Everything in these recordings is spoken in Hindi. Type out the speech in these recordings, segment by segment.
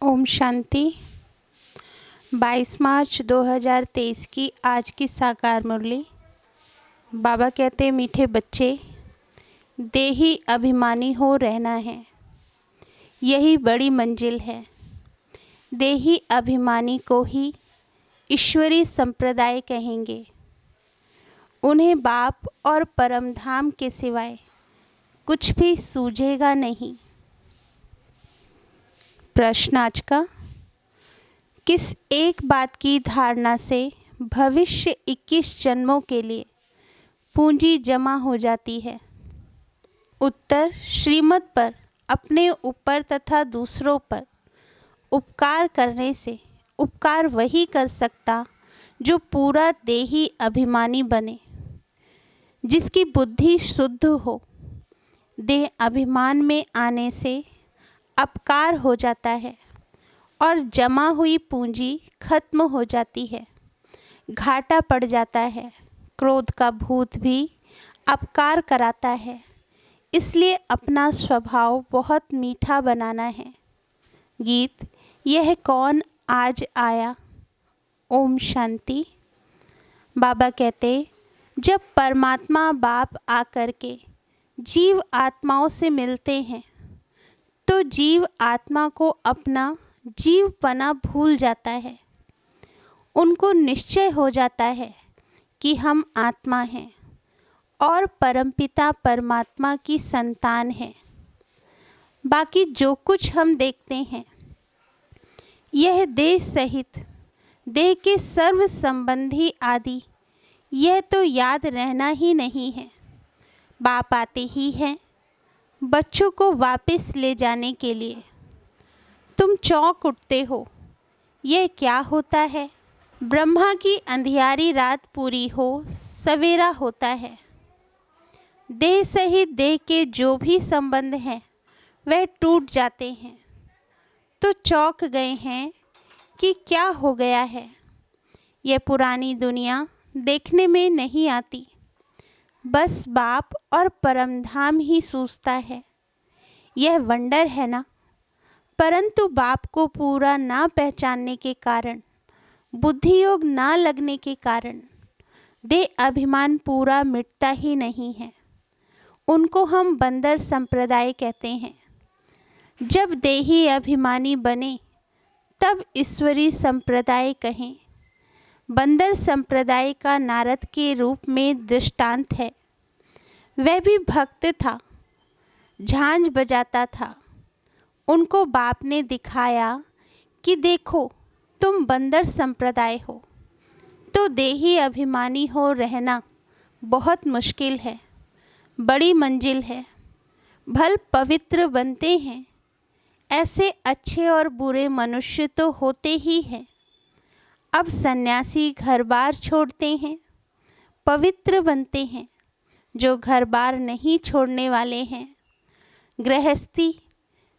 ओम शांति। 22 मार्च 2023 की आज की साकार मुरली। बाबा कहते, मीठे बच्चे, देही अभिमानी हो रहना है, यही बड़ी मंजिल है। देही अभिमानी को ही ईश्वरी संप्रदाय कहेंगे। उन्हें बाप और परम धाम के सिवाय कुछ भी सूझेगा नहीं। प्रश्न आज का, किस एक बात की धारणा से भविष्य 21 जन्मों के लिए पूंजी जमा हो जाती है? उत्तर, श्रीमत पर अपने ऊपर तथा दूसरों पर उपकार करने से उपकार वही कर सकता जो पूरा देही अभिमानी बने, जिसकी बुद्धि शुद्ध हो। देह अभिमान में आने से अपकार हो जाता है और जमा हुई पूंजी खत्म हो जाती है, घाटा पड़ जाता है। क्रोध का भूत भी अपकार कराता है, इसलिए अपना स्वभाव बहुत मीठा बनाना है। गीत, यह कौन आज आया। ओम शांति। बाबा कहते, जब परमात्मा बाप आकर के जीव आत्माओं से मिलते हैं तो जीव आत्मा को अपना जीवपना भूल जाता है। उनको निश्चय हो जाता है कि हम आत्मा हैं और परमपिता परमात्मा की संतान हैं। बाकी जो कुछ हम देखते हैं, यह देह सहित देह के सर्व संबंधी आदि, यह तो याद रहना ही नहीं है। बाप आते ही हैं बच्चों को वापस ले जाने के लिए। तुम चौंक उठते हो, यह क्या होता है? ब्रह्मा की अंधियारी रात पूरी हो, सवेरा होता है। देह सहित देह के जो भी संबंध हैं वह टूट जाते हैं। तो चौंक गए हैं कि क्या हो गया है। यह पुरानी दुनिया देखने में नहीं आती, बस बाप और परमधाम ही सूझता है। यह वंडर है ना। परंतु बाप को पूरा ना पहचानने के कारण, बुद्धि योग ना लगने के कारण देह अभिमान पूरा मिटता ही नहीं है। उनको हम बंदर संप्रदाय कहते हैं। जब देही अभिमानी बने तब ईश्वरी संप्रदाय कहें। बंदर संप्रदाय का नारद के रूप में दृष्टांत है। वह भी भक्त था, झांझ बजाता था। उनको बाप ने दिखाया कि देखो, तुम बंदर संप्रदाय हो तो देही अभिमानी हो रहना बहुत मुश्किल है, बड़ी मंजिल है। भल पवित्र बनते हैं, ऐसे अच्छे और बुरे मनुष्य तो होते ही हैं। अब सन्यासी घर बार छोड़ते हैं, पवित्र बनते हैं। जो घर बार नहीं छोड़ने वाले हैं, गृहस्थी,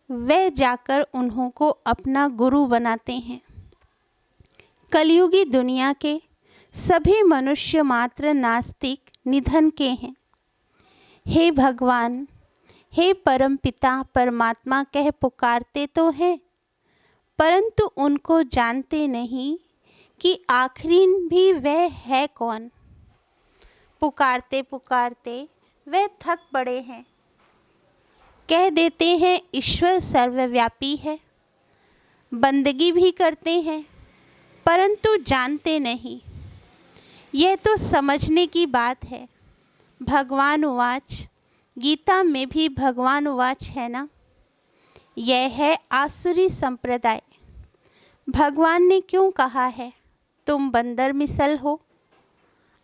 वह जाकर उन्हों को अपना गुरु बनाते हैं। कलयुगी दुनिया के सभी मनुष्य मात्र नास्तिक निधन के हैं। हे भगवान, हे परमपिता परमात्मा कह पुकारते तो हैं, परंतु उनको जानते नहीं कि आखिरी भी वह है कौन। पुकारते पुकारते वह थक पड़े हैं। कह देते हैं ईश्वर सर्वव्यापी है। बंदगी भी करते हैं, परंतु जानते नहीं। यह तो समझने की बात है। भगवान उवाच, गीता में भी भगवान उवाच है ना। यह है आसुरी संप्रदाय। भगवान ने क्यों कहा है तुम बंदर मिसल हो?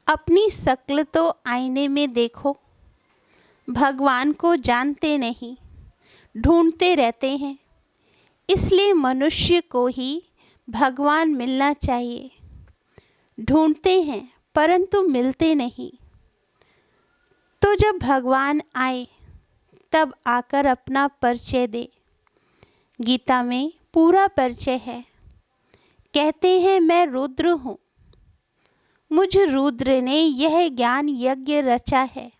अपनी शक्ल तो आईने में देखो। भगवान को जानते नहीं, ढूंढते रहते हैं। इसलिए मनुष्य को ही भगवान मिलना चाहिए। ढूंढते हैं परंतु मिलते नहीं। तो जब भगवान आए तब आकर अपना परिचय दे। गीता में पूरा परिचय है। कहते हैं मैं रुद्र हूँ। मुझ रुद्र ने यह ज्ञान यज्ञ रचा है।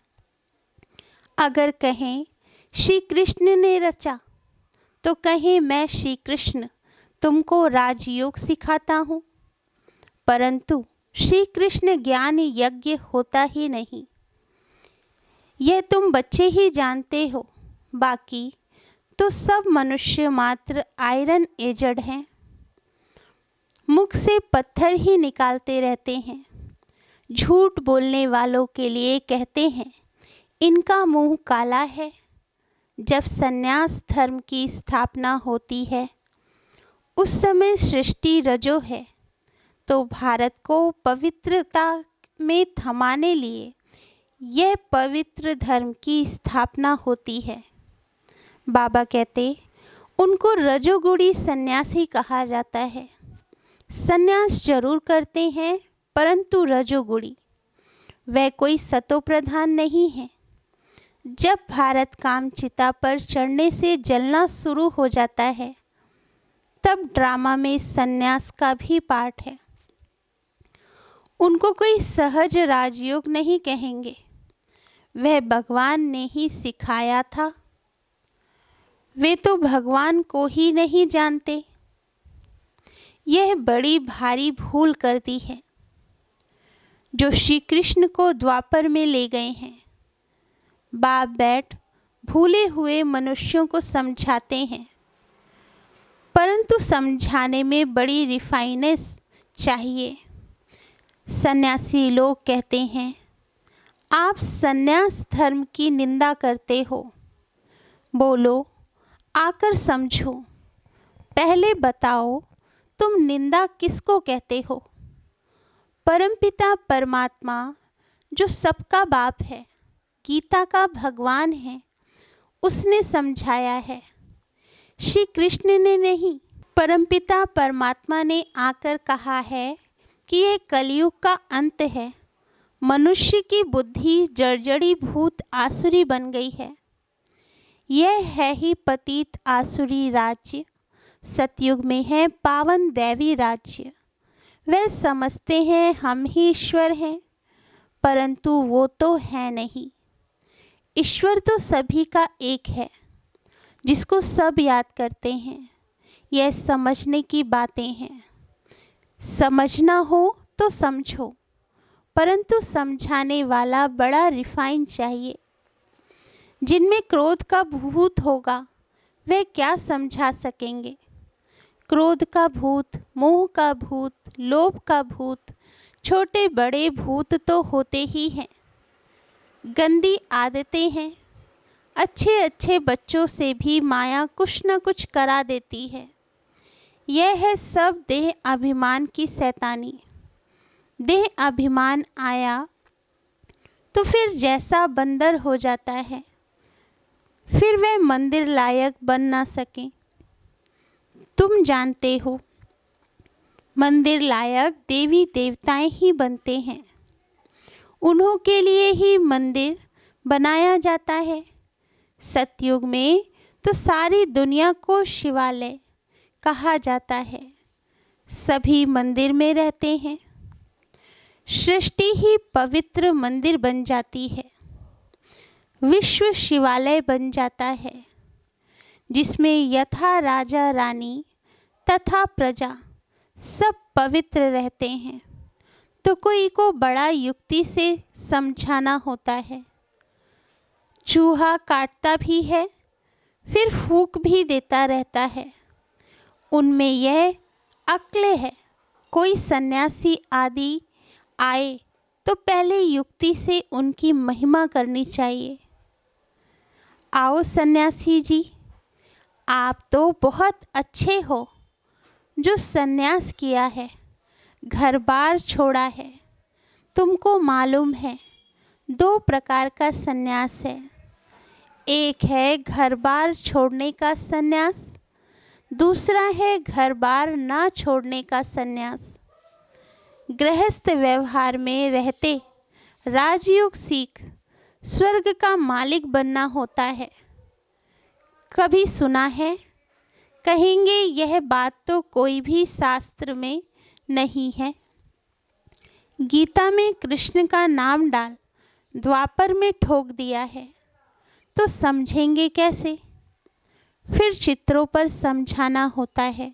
अगर कहें श्री कृष्ण ने रचा तो कहें मैं श्री कृष्ण तुमको राजयोग सिखाता हूँ, परंतु श्री कृष्ण ज्ञान यज्ञ होता ही नहीं। यह तुम बच्चे ही जानते हो, बाकी तो सब मनुष्य मात्र आयरन एजड हैं। मुख से पत्थर ही निकालते रहते हैं। झूठ बोलने वालों के लिए कहते हैं इनका मुंह काला है। जब संन्यास धर्म की स्थापना होती है उस समय सृष्टि रजो है, तो भारत को पवित्रता में थमाने लिए यह पवित्र धर्म की स्थापना होती है। बाबा कहते उनको रजोगुणी सन्यासी कहा जाता है। सन्यास जरूर करते हैं परंतु रजोगुणी, वह कोई सतोप्रधान नहीं है। जब भारत काम चिता पर चढ़ने से जलना शुरू हो जाता है तब ड्रामा में सन्यास का भी पार्ट है। उनको कोई सहज राजयोग नहीं कहेंगे, वह भगवान ने ही सिखाया था। वे तो भगवान को ही नहीं जानते। यह बड़ी भारी भूल कर दी है जो श्री कृष्ण को द्वापर में ले गए हैं। बाप बैठ भूले हुए मनुष्यों को समझाते हैं, परंतु समझाने में बड़ी रिफाइनेस चाहिए। सन्यासी लोग कहते हैं आप सन्यास धर्म की निंदा करते हो। बोलो आकर समझो, पहले बताओ तुम निंदा किसको कहते हो। परमपिता परमात्मा जो सबका बाप है, गीता का भगवान है, उसने समझाया है। श्री कृष्ण ने नहीं, परमपिता परमात्मा ने आकर कहा है कि ये कलयुग का अंत है। मनुष्य की बुद्धि जर्जरी भूत आसुरी बन गई है। यह है ही पतित आसुरी राज्य, सतयुग में है पावन दैवी राज्य। वह समझते हैं हम ही ईश्वर हैं, परंतु वो तो है नहीं। ईश्वर तो सभी का एक है जिसको सब याद करते हैं। यह समझने की बातें हैं। समझना हो तो समझो, परंतु समझाने वाला बड़ा रिफाइन चाहिए। जिनमें क्रोध का भूत होगा वे क्या समझा सकेंगे। क्रोध का भूत, मोह का भूत, लोभ का भूत, छोटे बड़े भूत तो होते ही हैं। गंदी आदतें हैं। अच्छे अच्छे बच्चों से भी माया कुछ न कुछ करा देती है। यह है सब देह अभिमान की शैतानी। देह अभिमान आया तो फिर जैसा बंदर हो जाता है, फिर वह मंदिर लायक बन ना सके। तुम जानते हो मंदिर लायक देवी देवताएं ही बनते हैं। उन्हों के लिए ही मंदिर बनाया जाता है। सतयुग में तो सारी दुनिया को शिवालय कहा जाता है। सभी मंदिर में रहते हैं। सृष्टि ही पवित्र मंदिर बन जाती है। विश्व शिवालय बन जाता है, जिसमें यथा राजा रानी तथा प्रजा सब पवित्र रहते हैं। तो कोई को बड़ा युक्ति से समझाना होता है। चूहा काटता भी है, फिर फूंक भी देता रहता है। उनमें यह अक्ल है। कोई सन्यासी आदि आए तो पहले युक्ति से उनकी महिमा करनी चाहिए। आओ सन्यासी जी, आप तो बहुत अच्छे हो जो सन्यास किया है, घर बार छोड़ा है। तुमको मालूम है 2 प्रकार का सन्यास है। एक है घर बार छोड़ने का सन्यास, दूसरा है घर बार ना छोड़ने का सन्यास। गृहस्थ व्यवहार में रहते राजयोग सीख स्वर्ग का मालिक बनना होता है। कभी सुना है? कहेंगे यह बात तो कोई भी शास्त्र में नहीं है। गीता में कृष्ण का नाम डाल द्वापर में ठोक दिया है, तो समझेंगे कैसे? फिर चित्रों पर समझाना होता है।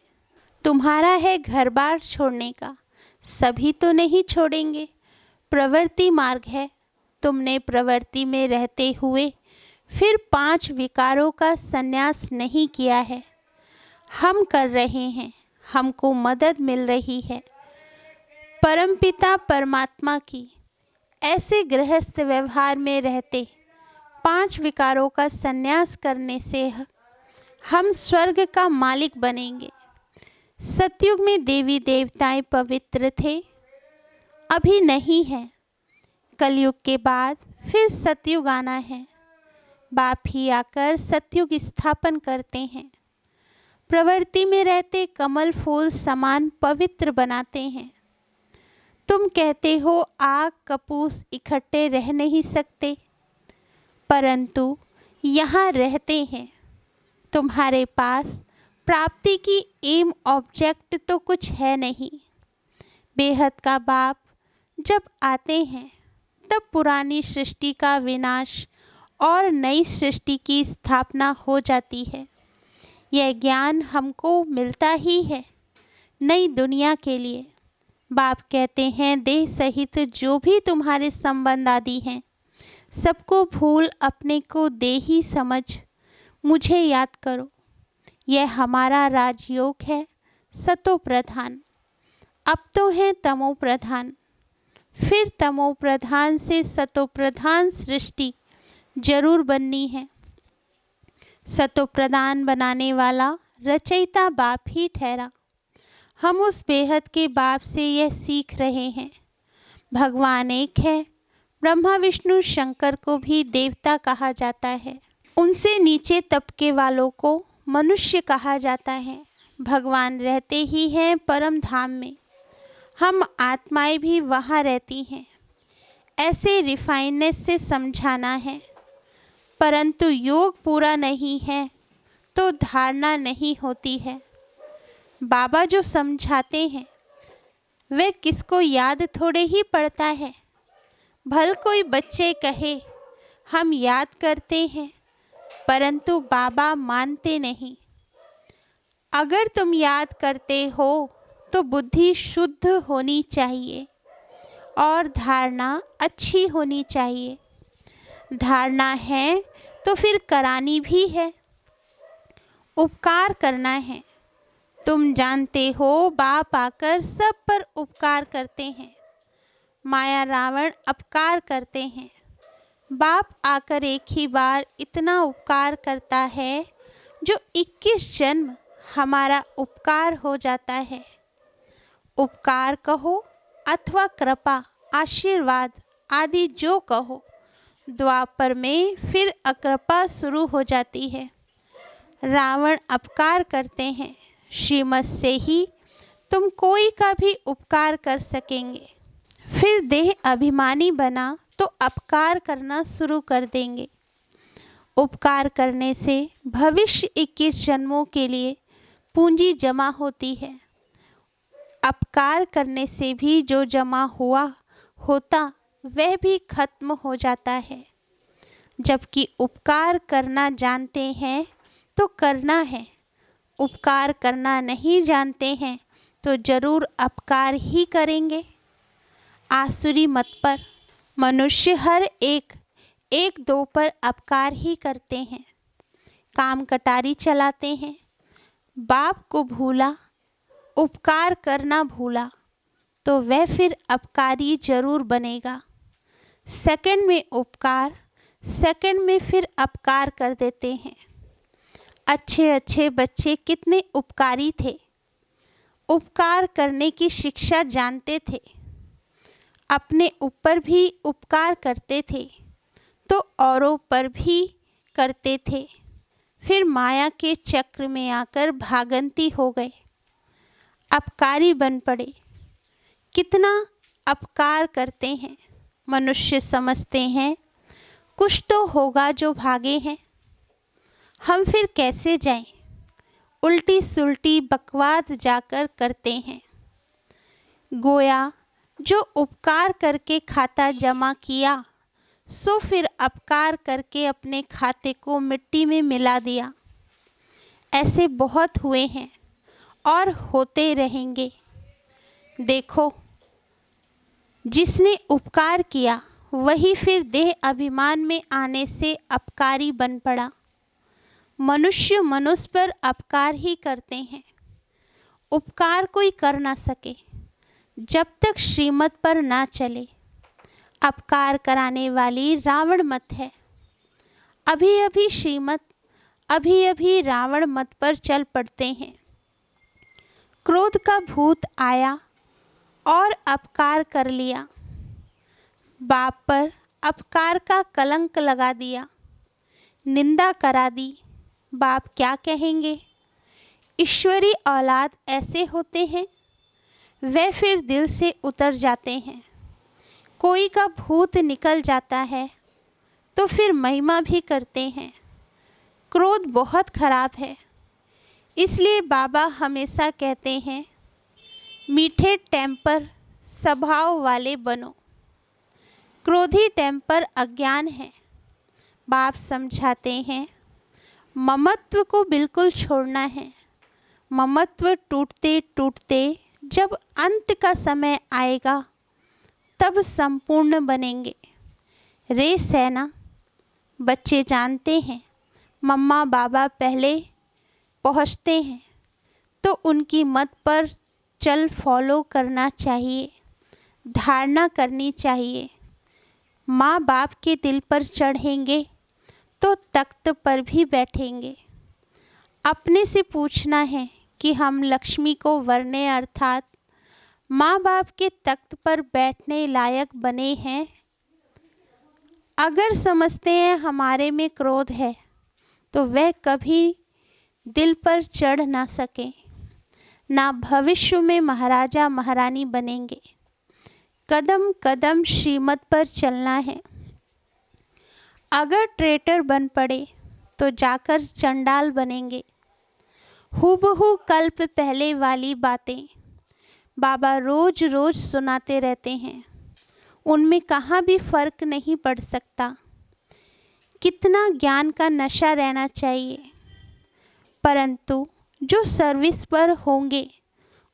तुम्हारा है घर बार छोड़ने का, सभी तो नहीं छोड़ेंगे। प्रवृत्ति मार्ग है, तुमने प्रवृत्ति में रहते हुए फिर 5 विकारों का संन्यास नहीं किया है। हम कर रहे हैं, हमको मदद मिल रही है परमपिता परमात्मा की। ऐसे गृहस्थ व्यवहार में रहते 5 विकारों का संन्यास करने से हम स्वर्ग का मालिक बनेंगे। सतयुग में देवी देवताएं पवित्र थे, अभी नहीं है। कलयुग के बाद फिर सतयुग आना है। बाप ही आकर सतयुग स्थापन करते हैं। प्रवृत्ति में रहते कमल फूल समान पवित्र बनाते हैं। तुम कहते हो आग कपूस इकट्ठे रह नहीं सकते, परंतु यहाँ रहते हैं। तुम्हारे पास प्राप्ति की एम ऑब्जेक्ट तो कुछ है नहीं। बेहद का बाप जब आते हैं तब पुरानी सृष्टि का विनाश और नई सृष्टि की स्थापना हो जाती है। यह ज्ञान हमको मिलता ही है नई दुनिया के लिए। बाप कहते हैं देह सहित जो भी तुम्हारे संबंध आदि हैं, सबको भूल अपने को देही समझ मुझे याद करो। यह हमारा राजयोग है सतो प्रधान। अब तो है तमो प्रधान, फिर तमो प्रधान से सतो प्रधान सृष्टि जरूर बननी है। सतो प्रधान बनाने वाला रचयिता बाप ही ठहरा। हम उस बेहद के बाप से यह सीख रहे हैं। भगवान एक है। ब्रह्मा विष्णु शंकर को भी देवता कहा जाता है। उनसे नीचे तबके वालों को मनुष्य कहा जाता है। भगवान रहते ही हैं परम धाम में, हम आत्माएं भी वहाँ रहती हैं। ऐसे रिफाइननेस से समझाना है, परंतु योग पूरा नहीं है तो धारणा नहीं होती है। बाबा जो समझाते हैं वे किसको याद थोड़े ही पड़ता है। भल कोई बच्चे कहे हम याद करते हैं, परंतु बाबा मानते नहीं। अगर तुम याद करते हो तो बुद्धि शुद्ध होनी चाहिए और धारणा अच्छी होनी चाहिए। धारणा है तो फिर करानी भी है, उपकार करना है। तुम जानते हो बाप आकर सब पर उपकार करते हैं। माया रावण अपकार करते हैं। बाप आकर एक ही बार इतना उपकार करता है जो 21 जन्म हमारा उपकार हो जाता है। उपकार कहो अथवा कृपा आशीर्वाद आदि जो कहो, द्वापर में फिर अकृपा शुरू हो जाती है। रावण अपकार करते हैं, श्रीमत से ही तुम कोई का भी उपकार कर सकेंगे। फिर देह अभिमानी बना तो अपकार करना शुरू कर देंगे। उपकार करने से भविष्य 21 जन्मों के लिए पूंजी जमा होती है। अपकार करने से भी जो जमा हुआ होता वह भी खत्म हो जाता है। जबकि उपकार करना जानते हैं तो करना है, उपकार करना नहीं जानते हैं तो जरूर अपकार ही करेंगे। आसुरी मत पर मनुष्य हर एक दो पर अपकार ही करते हैं, काम कटारी चलाते हैं। बाप को भूला, उपकार करना भूला तो वह फिर अपकारी जरूर बनेगा। सेकंड में उपकार, सेकंड में फिर अपकार कर देते हैं। अच्छे अच्छे बच्चे कितने उपकारी थे, उपकार करने की शिक्षा जानते थे, अपने ऊपर भी उपकार करते थे तो औरों पर भी करते थे। फिर माया के चक्र में आकर भागंती हो गए, अपकारी बन पड़े। कितना अपकार करते हैं। मनुष्य समझते हैं कुछ तो होगा जो भागे हैं, हम फिर कैसे जाएं। उल्टी सुल्टी बकवाद जाकर करते हैं। गोया जो उपकार करके खाता जमा किया सो फिर अपकार करके अपने खाते को मिट्टी में मिला दिया। ऐसे बहुत हुए हैं और होते रहेंगे। देखो, जिसने उपकार किया वही फिर देह अभिमान में आने से अपकारी बन पड़ा। मनुष्य मनुष्य पर अपकार ही करते हैं। उपकार कोई कर ना सके जब तक श्रीमत पर ना चले। अपकार कराने वाली रावण मत है। अभी अभी श्रीमत, अभी अभी रावण मत पर चल पड़ते हैं। क्रोध का भूत आया और अपकार कर लिया। बाप पर अपकार का कलंक लगा दिया, निंदा करा दी। बाप क्या कहेंगे? ईश्वरी औलाद ऐसे होते हैं, वे फिर दिल से उतर जाते हैं। कोई का भूत निकल जाता है तो फिर महिमा भी करते हैं। क्रोध बहुत खराब है, इसलिए बाबा हमेशा कहते हैं मीठे टेम्पर स्वभाव वाले बनो। क्रोधी टेम्पर अज्ञान है। बाप समझाते हैं ममत्व को बिल्कुल छोड़ना है। ममत्व टूटते टूटते जब अंत का समय आएगा तब संपूर्ण बनेंगे। रे सेना, बच्चे जानते हैं मम्मा बाबा पहले पहुँचते हैं तो उनकी मत पर चल फॉलो करना चाहिए, धारणा करनी चाहिए। माँ बाप के दिल पर चढ़ेंगे तो तख्त पर भी बैठेंगे। अपने से पूछना है कि हम लक्ष्मी को वरने अर्थात माँ बाप के तख्त पर बैठने लायक बने हैं। अगर समझते हैं हमारे में क्रोध है तो वह कभी दिल पर चढ़ ना सके, ना भविष्य में महाराजा महारानी बनेंगे। कदम कदम श्रीमत पर चलना है। अगर ट्रेटर बन पड़े तो जाकर चंडाल बनेंगे। हूबहू कल्प पहले वाली बातें बाबा रोज रोज सुनाते रहते हैं। उनमें कहाँ भी फर्क नहीं पड़ सकता। कितना ज्ञान का नशा रहना चाहिए, परंतु जो सर्विस पर होंगे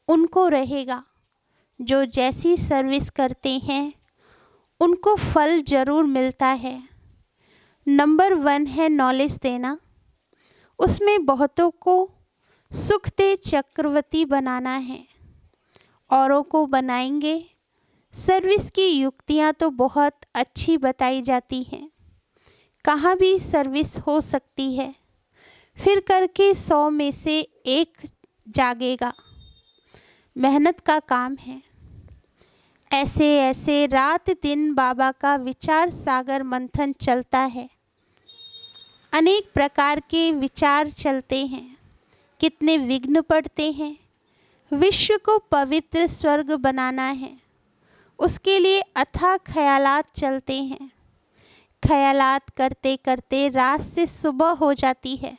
उनको रहेगा। जो जैसी सर्विस करते हैं उनको फल जरूर मिलता है। नंबर 1 है नॉलेज देना, उसमें बहुतों को सुख दे चक्रवर्ती बनाना है। औरों को बनाएंगे। सर्विस की युक्तियाँ तो बहुत अच्छी बताई जाती हैं, कहाँ भी सर्विस हो सकती है। फिर करके 100 में से 1 जागेगा। मेहनत का काम है। ऐसे ऐसे रात दिन बाबा का विचार सागर मंथन चलता है। अनेक प्रकार के विचार चलते हैं। कितने विघ्न पड़ते हैं। विश्व को पवित्र स्वर्ग बनाना है, उसके लिए अथाह ख्यालात चलते हैं। ख्यालात करते करते रात से सुबह हो जाती है।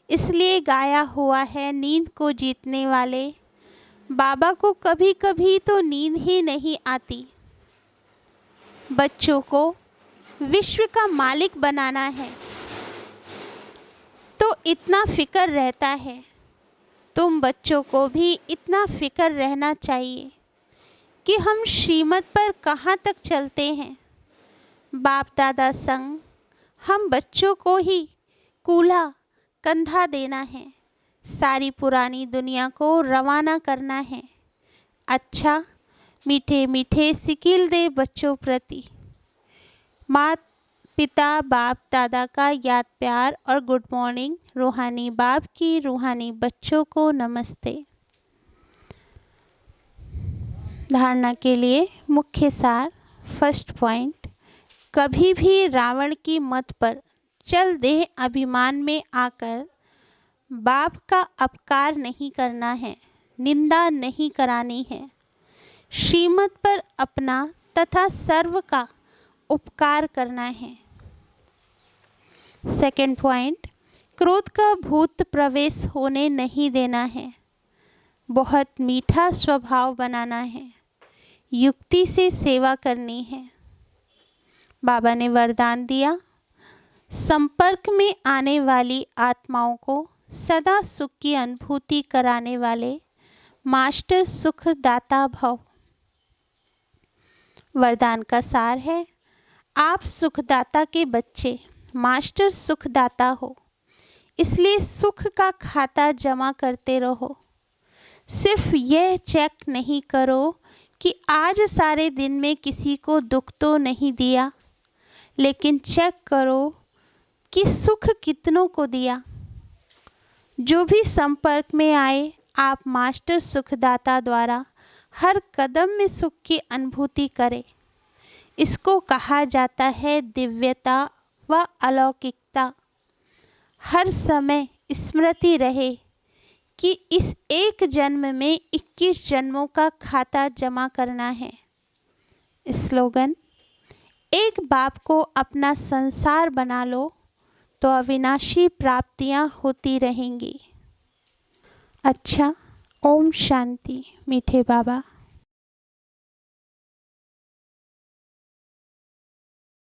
इसलिए गाया हुआ है नींद को जीतने वाले बाबा को कभी कभी तो नींद ही नहीं आती। बच्चों को विश्व का मालिक बनाना है तो इतना फिक्र रहता है। तुम बच्चों को भी इतना फिक्र रहना चाहिए कि हम श्रीमत पर कहाँ तक चलते हैं। बाप दादा संग हम बच्चों को ही कूल्हा कंधा देना है। सारी पुरानी दुनिया को रवाना करना है। अच्छा मीठे मीठे सिकिल दे बच्चों प्रति। माँ पिता बाप दादा का याद प्यार और गुड मॉर्निंग। रूहानी बाप की रूहानी बच्चों को नमस्ते। धारणा के लिए मुख्य सार। फर्स्ट पॉइंट, कभी भी रावण की मत पर चल देह अभिमान में आकर बाप का अपकार नहीं करना है, निंदा नहीं करानी है। श्रीमत पर अपना तथा सर्व का उपकार करना है। सेकंड पॉइंट, क्रोध का भूत प्रवेश होने नहीं देना है। बहुत मीठा स्वभाव बनाना है। युक्ति से सेवा करनी है। बाबा ने वरदान दिया, संपर्क में आने वाली आत्माओं को सदा सुख की अनुभूति कराने वाले मास्टर सुखदाता भव। वरदान का सार है, आप सुखदाता के बच्चे मास्टर सुखदाता हो, इसलिए सुख का खाता जमा करते रहो। सिर्फ यह चेक नहीं करो कि आज सारे दिन में किसी को दुख तो नहीं दिया, लेकिन चेक करो कि सुख कितनों को दिया। जो भी संपर्क में आए, आप मास्टर सुखदाता द्वारा हर कदम में सुख की अनुभूति करें। इसको कहा जाता है दिव्यता व अलौकिकता। हर समय स्मृति रहे कि इस एक जन्म में 21 जन्मों का खाता जमा करना है। स्लोगन, एक बाप को अपना संसार बना लो तो अविनाशी प्राप्तियां होती रहेंगी। अच्छा, ओम शांति। मीठे बाबा।